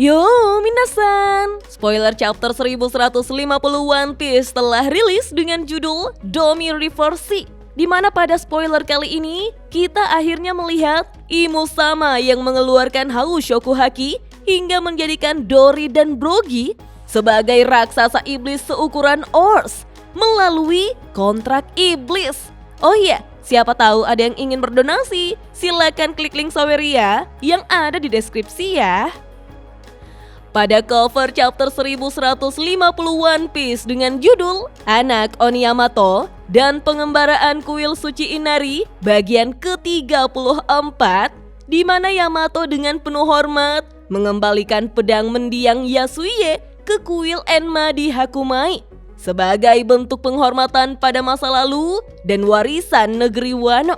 Yo, minasan! Spoiler chapter 1150 One Piece telah rilis dengan judul Domi Reversi, di mana pada spoiler kali ini kita akhirnya melihat Imu Sama yang mengeluarkan Hau Shokuhaki hingga menjadikan Dory dan Brogy sebagai raksasa iblis seukuran Ors melalui kontrak iblis. Oh iya, siapa tahu ada yang ingin berdonasi, silakan klik link Saweria yang ada di deskripsi ya. Pada cover chapter 1150 One Piece dengan judul Anak Oni Yamato dan Pengembaraan Kuil Suci Inari bagian ke-34, di mana Yamato dengan penuh hormat mengembalikan pedang mendiang Yasuie ke kuil Enma di Hakumai sebagai bentuk penghormatan pada masa lalu dan warisan negeri Wano.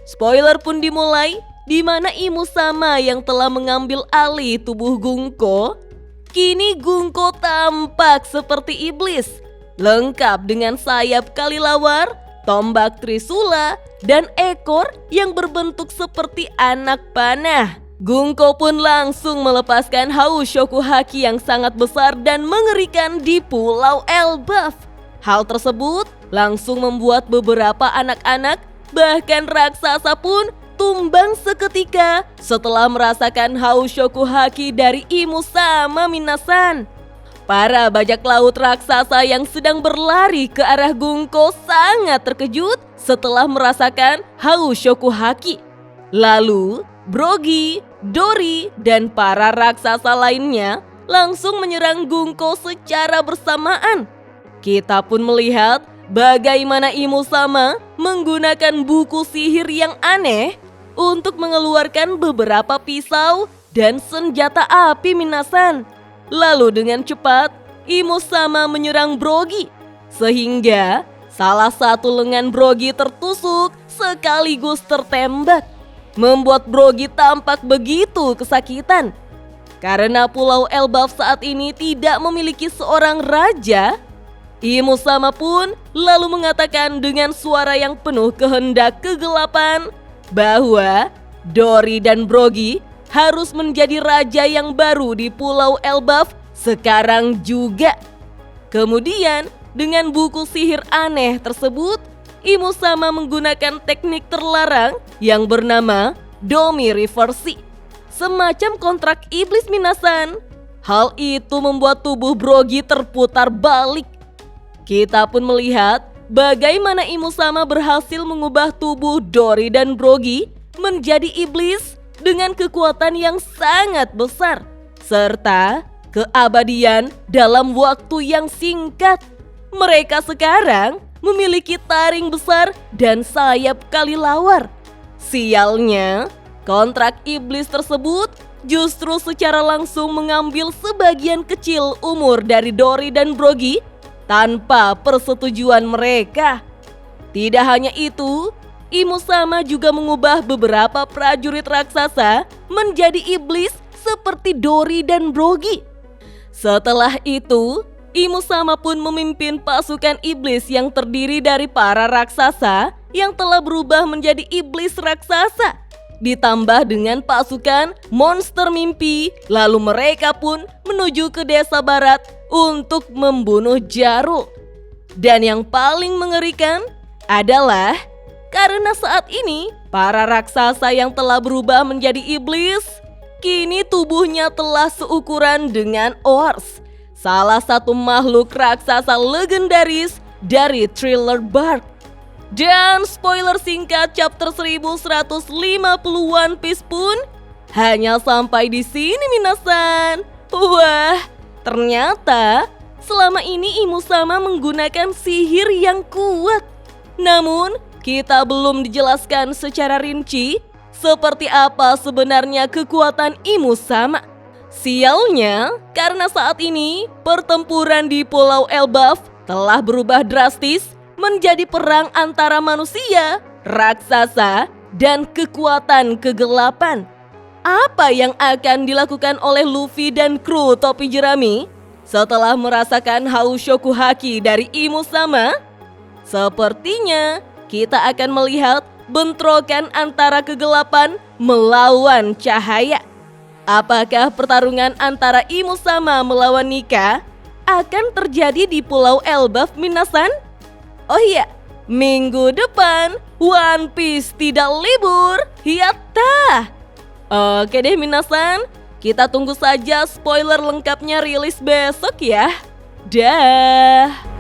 Spoiler pun dimulai di mana Imu Sama yang telah mengambil alih tubuh Gunko. Kini Gunko tampak seperti iblis, lengkap dengan sayap kalilawar, tombak trisula, dan ekor yang berbentuk seperti anak panah. Gunko pun langsung melepaskan Hau Shokuhaki yang sangat besar dan mengerikan di Pulau Elbaf. Hal tersebut langsung membuat beberapa anak-anak bahkan raksasa pun tumbang seketika setelah merasakan Hau Shokuhaki dari Imu Sama minasan. Para bajak laut raksasa yang sedang berlari ke arah Gunko sangat terkejut setelah merasakan Hau Shokuhaki. Lalu Brogy, Dory, dan para raksasa lainnya langsung menyerang Gunko secara bersamaan. Kita pun melihat bagaimana Imu Sama menggunakan buku sihir yang aneh untuk mengeluarkan beberapa pisau dan senjata api minasan. Lalu dengan cepat Imu Sama menyerang Brogy, sehingga salah satu lengan Brogy tertusuk sekaligus tertembak, membuat Brogy tampak begitu kesakitan. Karena Pulau Elbaf saat ini tidak memiliki seorang raja, Imu Sama pun lalu mengatakan dengan suara yang penuh kehendak kegelapan bahwa Dory dan Brogy harus menjadi raja yang baru di Pulau Elbaf sekarang juga. Kemudian dengan buku sihir aneh tersebut, Imu Sama menggunakan teknik terlarang yang bernama Domi Reversi, semacam kontrak iblis minasan. Hal itu membuat tubuh Brogy terputar balik. Kita pun melihat bagaimana Imu Sama berhasil mengubah tubuh Dory dan Brogy menjadi iblis dengan kekuatan yang sangat besar serta keabadian dalam waktu yang singkat. Mereka sekarang memiliki taring besar dan sayap kalilawar. Sialnya, kontrak iblis tersebut justru secara langsung mengambil sebagian kecil umur dari Dory dan Brogy tanpa persetujuan mereka. Tidak hanya itu, Imu Sama juga mengubah beberapa prajurit raksasa menjadi iblis seperti Dory dan Brogy. Setelah itu, Imu Sama pun memimpin pasukan iblis yang terdiri dari para raksasa yang telah berubah menjadi iblis raksasa, ditambah dengan pasukan monster mimpi. Lalu mereka pun menuju ke desa barat untuk membunuh Jarul. Dan yang paling mengerikan adalah karena saat ini para raksasa yang telah berubah menjadi iblis, kini tubuhnya telah seukuran dengan Ors, salah satu makhluk raksasa legendaris dari Thriller Bark. Dan spoiler singkat chapter 1150 One Piece pun hanya sampai di sini minasan. Wah, ternyata selama ini Imu Sama menggunakan sihir yang kuat. Namun, kita belum dijelaskan secara rinci seperti apa sebenarnya kekuatan Imu Sama. Sialnya, karena saat ini pertempuran di Pulau Elbaf telah berubah drastis menjadi perang antara manusia, raksasa, dan kekuatan kegelapan. Apa yang akan dilakukan oleh Luffy dan kru topi jerami setelah merasakan Hau Shokuhaki dari Imu Sama? Sepertinya kita akan melihat bentrokan antara kegelapan melawan cahaya. Apakah pertarungan antara Imusama melawan Nika akan terjadi di Pulau Elbaf, minasan? Oh iya, minggu depan One Piece tidak libur, yatta! Oke deh minasan, kita tunggu saja spoiler lengkapnya rilis besok ya. Dah.